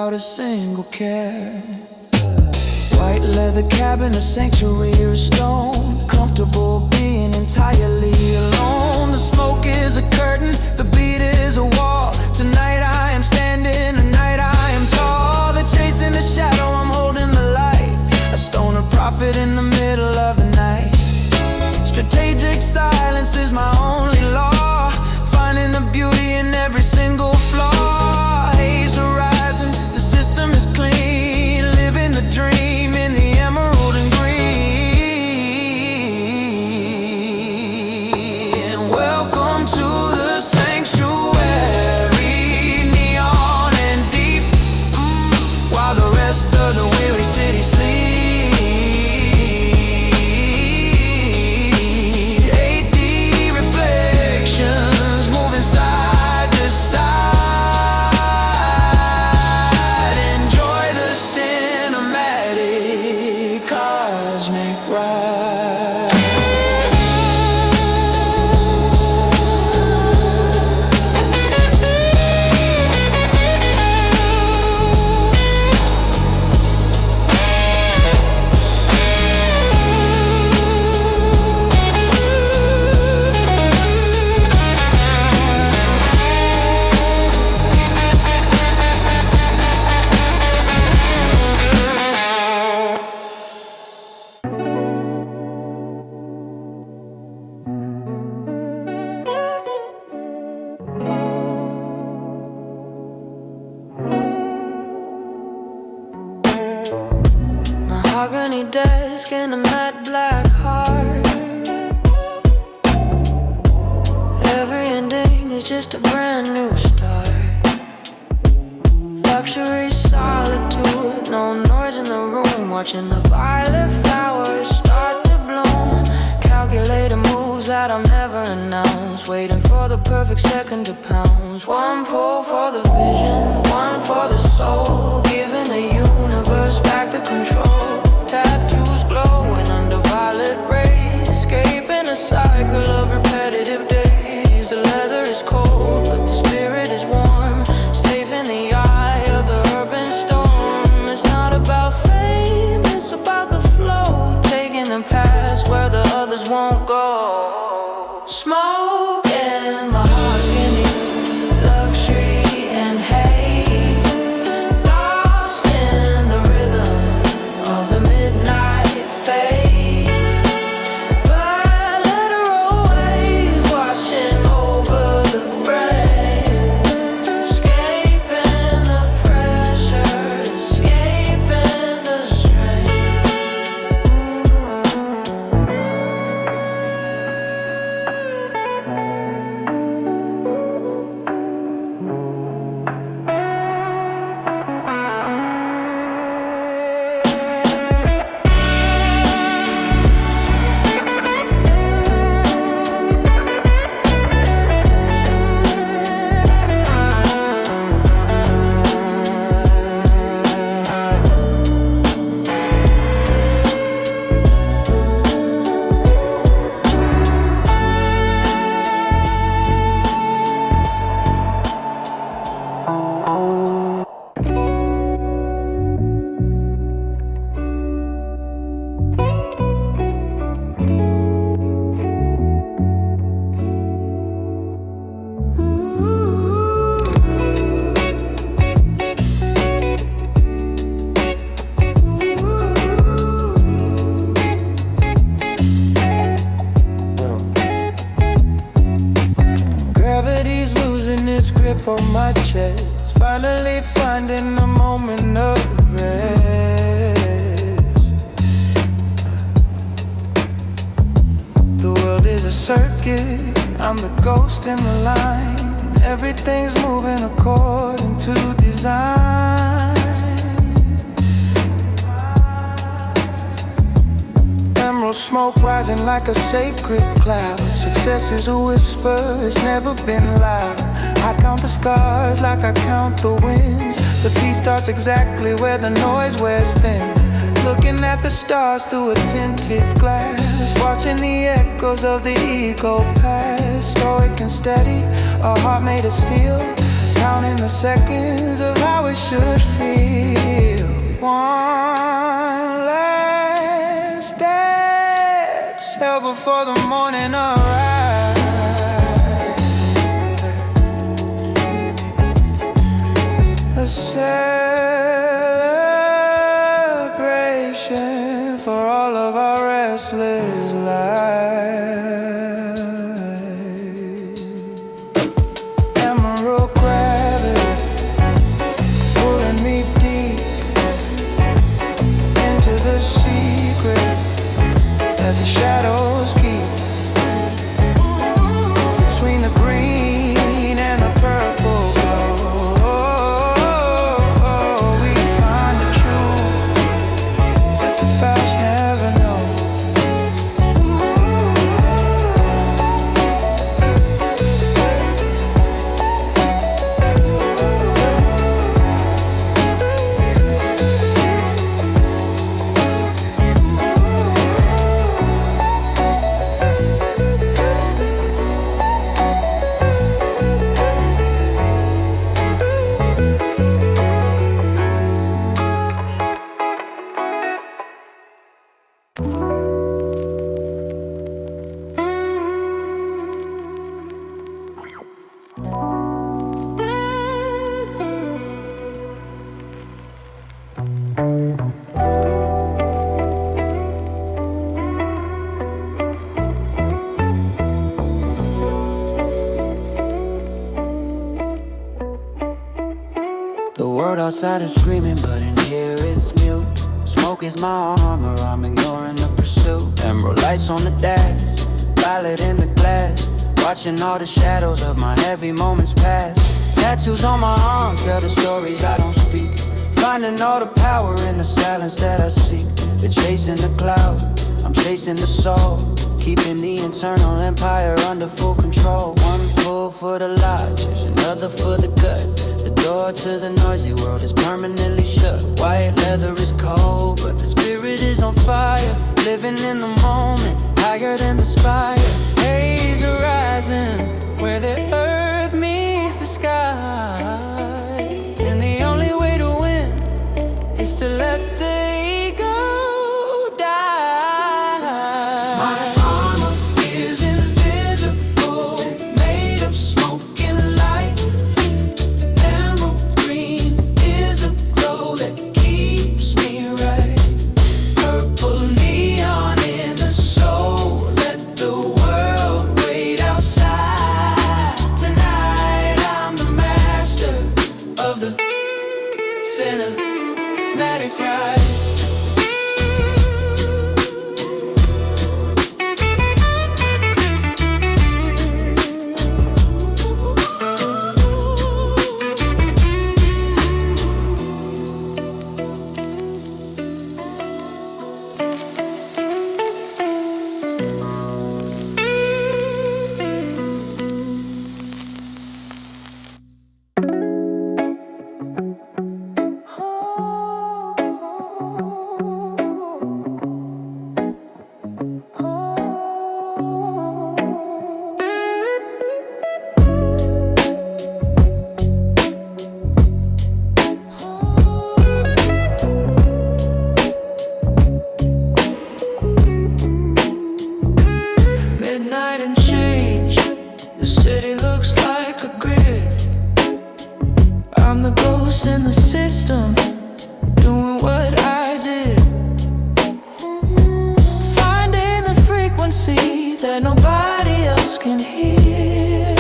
without a single care. White leather cabin, a sanctuary of stone, comfortable being entirely alone. The smoke is a curtain, the beat is a wall. Tonight I am standing, tonight I am tall. They're chasing the shadow, I'm holding the light. A stoner prophet in the middle of the night. Strategic silence is my only law, finding the beauty in every single flaw. Haze horizon, the system is clean, living the dream in the emerald and green. Welcome to the sanctuary, neon and deep, while the rest of the weary city sleeps. Mahogany desk and a matte black heart. Every ending is just a brand new start. Luxury solitude, no noise in the room, watching the violet flowers start to bloom. Calculated moves that I'll never announce, waiting for the perfect second to pounce. One pull for the vision, one for the soul, giving the universe back the control. Tattoos glowing under violet rays, escaping a cycle of repetitive days. The leather is cold, but the spirit is warm, safe in the eye of the urban storm. It's not about fame, it's about the flow, taking the past where the others won't go. Smoke and mahogany, luxury and haze, lost in the rhythm of the midnight phase. Bilateral waves washing over the brain, escaping the pressure, escaping the strain. Gravity's losing its grip on my chest, finally finding a moment of rest. The world is a circuit, I'm the ghost in the line. Everything's moving according to design. Emerald smoke rising like a sacred cloud. Success is a whisper, it's never been loud. I count the scars like I count the wins. The peace starts exactly where the noise wears thin. Looking at the stars through a tinted glass, watching the echoes of the ego pass. Stoic and steady, a heart made of steel. counting the seconds of how it should feel. One last dance, hell before the morning arrives. A celebration for all of our restless lives. Emerald gravity pulling me deep into the secret that the shadows keep between the green and the purple glow. We find the truth that the fast never know. The world outside is screaming, but in here it's mute. Smoke is my armor, I'm ignoring the pursuit. Emerald lights on the dash, violet in the glass, watching all the shadows of my heavy moments pass. Tattoos on my arm tell the stories I don't speak, finding all the power in the silence that I seek. Been chasing the cloud, I'm chasing the soul, keeping the internal empire under full control. One pull for the lodges, another for the gut. The door to the noisy world is permanently shut. White leather is cold, but the spirit is on fire. Living in the moment, higher than the spire. Haze horizon, where the earth meets the sky. And the only way to win is to let the ego die. My armor is invisible, made of smoke and light. Emerald green is a glow that keeps me right. Purple neon in the soul, let the world wait outside. Tonight I'm the master of the cinematic ride. Midnight and change, the city looks like a grid. I'm the ghost in the system, doing what I did. Finding the frequency that nobody else can hear,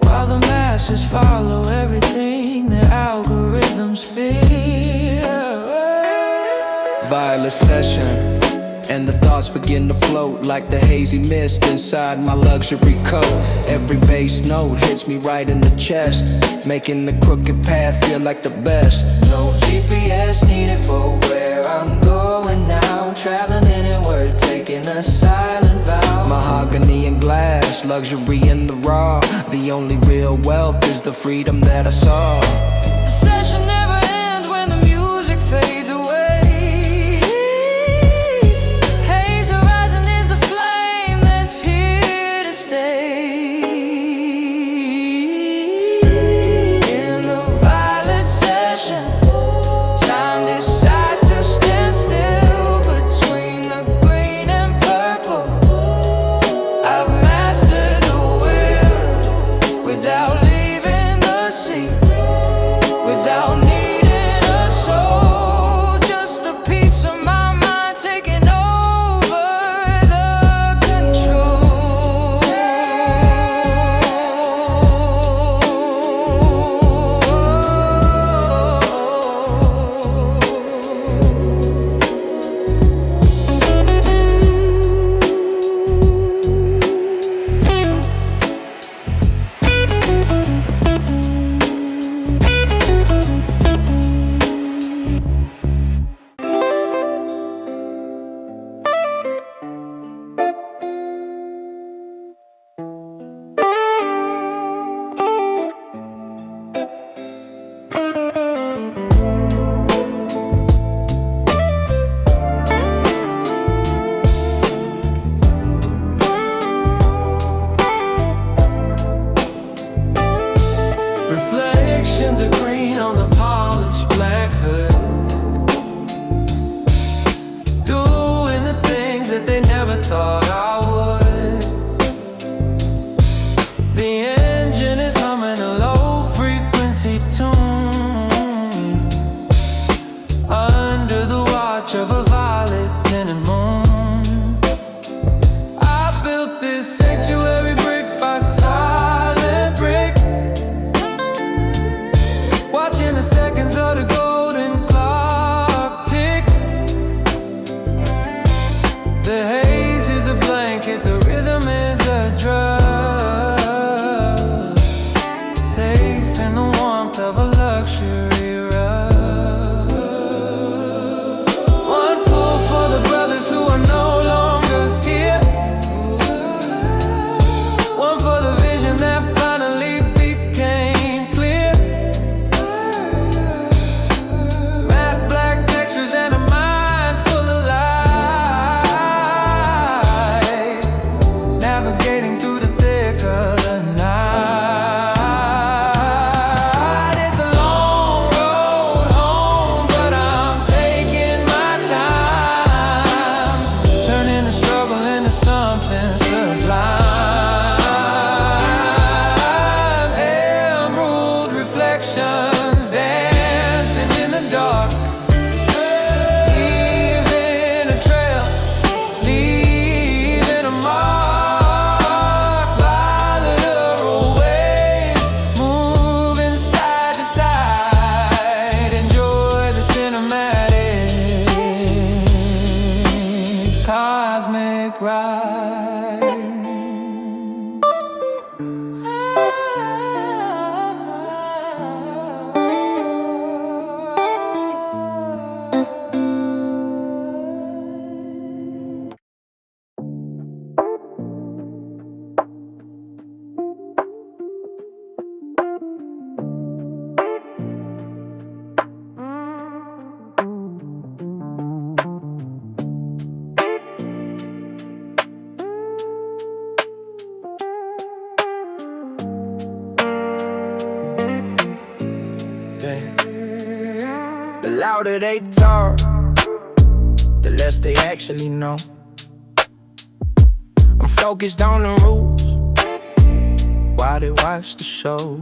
while the masses follow everything the algorithms fear. Violet session, and the thoughts begin to float like the hazy mist inside my luxury coat. Every bass note hits me right in the chest, making the crooked path feel like the best. No GPS needed for where I'm going now. Traveling inward, taking a silent vow. Mahogany and glass, luxury in the raw. The only real wealth is the freedom that I saw. The session never ends when the music fades away. Stay. The engine is humming a low-frequency tune under the watch of a violet tinted moon. I built this sanctuary brick by silent brick, watching the seconds of the golden clock tick. The haze is a blanket, the rhythm is a drug, safe in the warmth of a luxury rug. One pull for the brothers who are no longer here, one for the vision that finally became clear. Matte black textures and a mind full of light, navigating through the thick of the night. It's a long road home, but I'm taking my time, turning the struggle into something sublime. Emerald reflections dancing in the dark, leaving a trail, leaving a mark. Bilateral waves moving side to side. Enjoy the cinematic cosmic ride. The louder they talk, the less they actually know. I'm focused on the rules while they watch the show.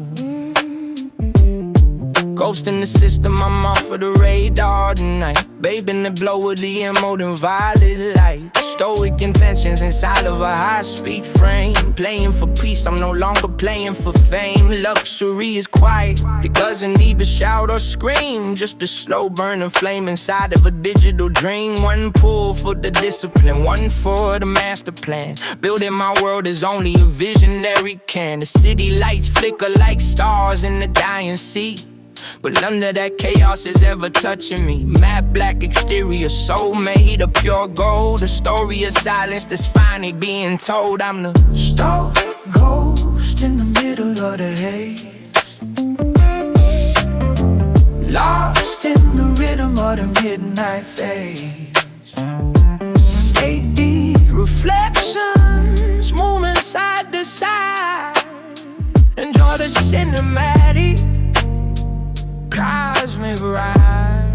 Ghost in the system, I'm off of the radar tonight. Babe in the glow of the emerald and violet light. Stoic intentions inside of a high-speed frame. Playing for peace, I'm no longer playing for fame. Luxury is quiet, it doesn't need to shout or scream. Just a slow burning flame inside of a digital dream. One pull for the discipline, one for the master plan. Building my world as only a visionary can. The city lights flicker like stars in the dying sea, but none of that chaos is ever touching me. Matte black exterior, soul made of pure gold. A story of silence that's finally being told. I'm the star ghost in the middle of the haze, lost in the rhythm of the midnight phase. 8D reflections moving side to side. Enjoy the cinematic cosmic ride.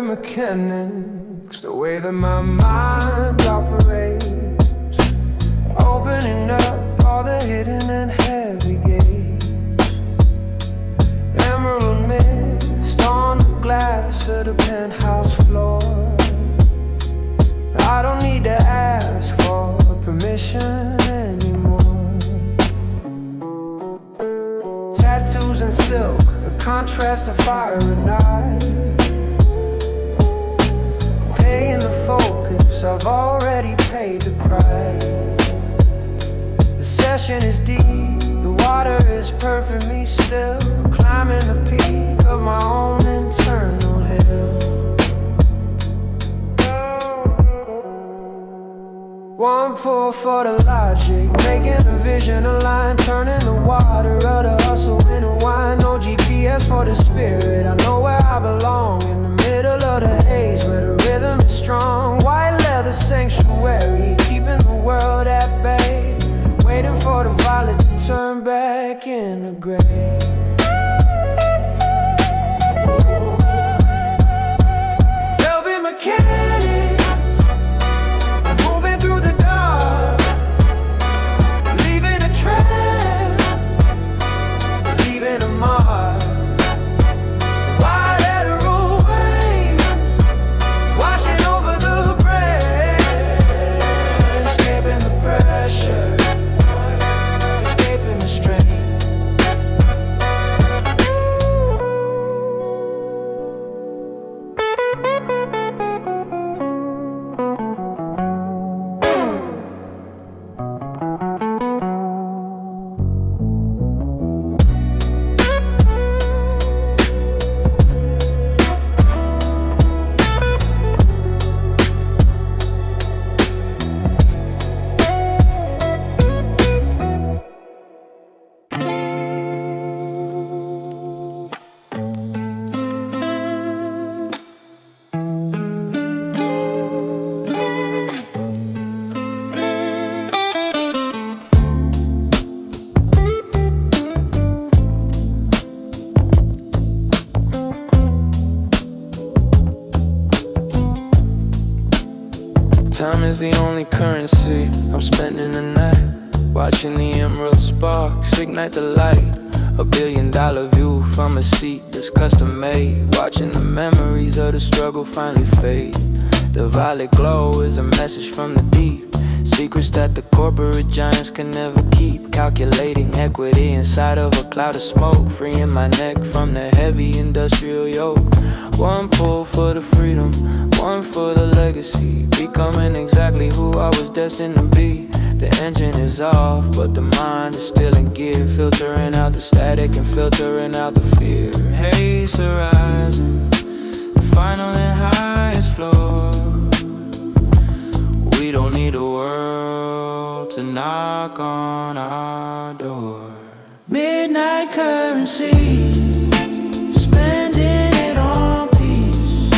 Mechanics, the way that my mind operates, opening up all the hidden and heavy gates. Emerald mist on the glass of the penthouse floor. I don't need to ask for permission anymore. Tattoos and silk, a contrast to fire and night. Paying the focus, I've already paid the price. The session is deep, the water is perfectly still, climbing the peak of my own internal hill. One pull for the logic, making the vision align, turning the water of the hustle into wine. No GPS for the spirit, I know where I belong, in the middle of the haze where the rhythm is strong. White leather sanctuary, keeping the world at bay, waiting for the violet to turn back into gray. Velvet mechanics, moving through the dark, leaving a trail, leaving a mark. Bilateral waves, washing over the break, escaping the pressure, escaping the strain. Time is the only currency. I'm spending the night watching the emerald sparks ignite the light. $1 billion view from a seat that's custom made, watching the memories of the struggle finally fade. The violet glow is a message from the deep, secrets that the corporate giants can never keep. Calculating equity inside of a cloud of smoke, freeing my neck from the heavy industrial yoke. One pull for the freedom, one for the legacy, becoming exactly who I was destined to be. The engine is off, but the mind is still in gear, filtering out the static and filtering out the fear. Haze horizon, the final and highest floor. We don't need a world to knock on our door. Midnight currency, spending it on peace,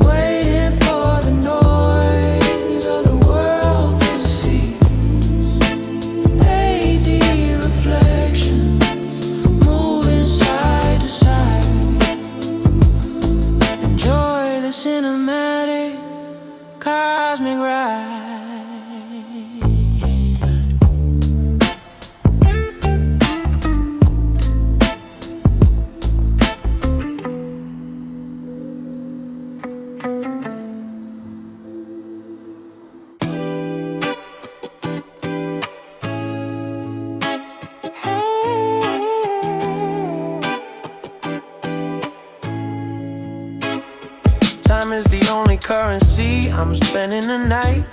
waiting for the noise of the world to cease. AD reflection, moving side to side. Enjoy the cinematic cosmic ride. Time is the only currency. I'm spending the night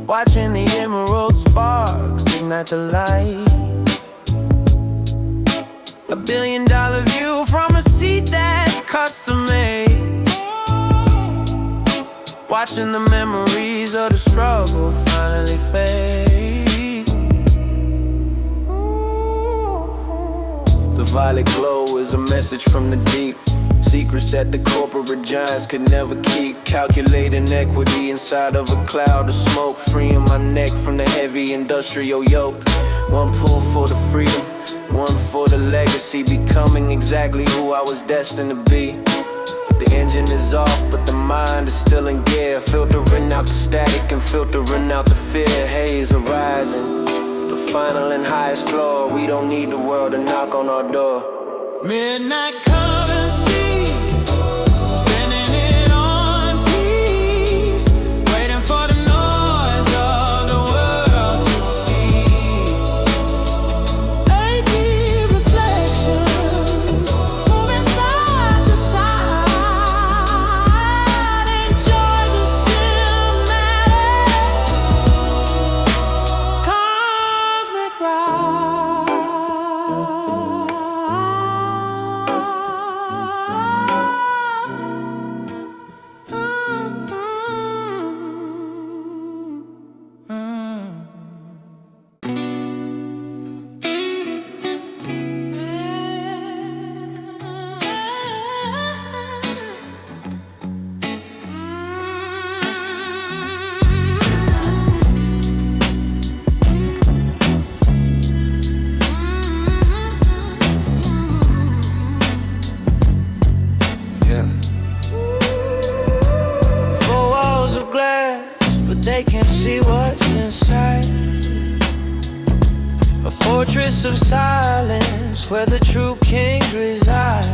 watching the emerald sparks ignite the light. $1 billion view from a seat that's custom made, watching the memories of the struggle finally fade. The violet glow is a message from the deep, secrets that the corporate giants could never keep. Calculating equity inside of a cloud of smoke, freeing my neck from the heavy industrial yoke. One pull for the freedom, one for the legacy, becoming exactly who I was destined to be. The engine is off, but the mind is still in gear, filtering out the static and filtering out the fear. Haze horizon, the final and highest floor. We don't need the world to knock on our door. Midnight currency, spending it on peace, waiting for the noise of the world to cease. AD reflections, moving side to side. Enjoy the cinematic silence where the true kings reside.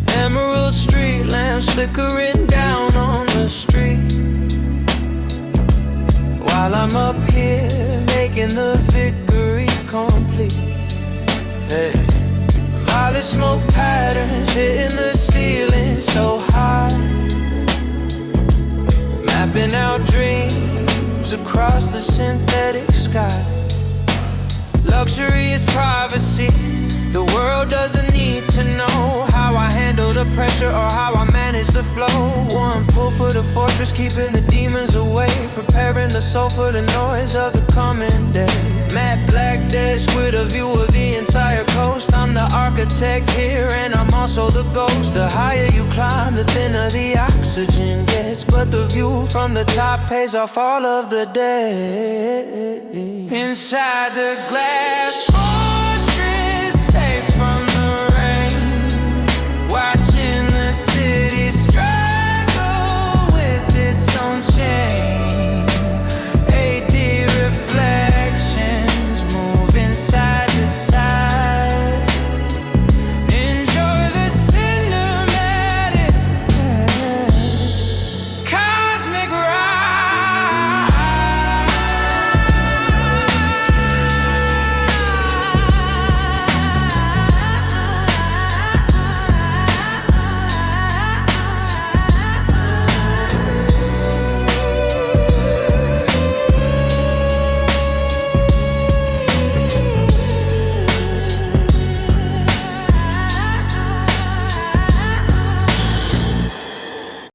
Emerald street lamps flickering down on the street, while I'm up here making the victory complete. Hey. Violet smoke patterns hitting the ceiling so high, mapping out dreams across the synthetic sky. Luxury is privacy. The world doesn't need to know how I handle the pressure or how I manage the flow. One pull for the fortress, keeping the demons away, preparing the soul for the noise of the coming day. Matte black desk with a view of the entire coast. I'm the architect here and I'm also the ghost. The higher you climb, the thinner the oxygen gets, but the view from the top pays off all of the debt. Inside the glass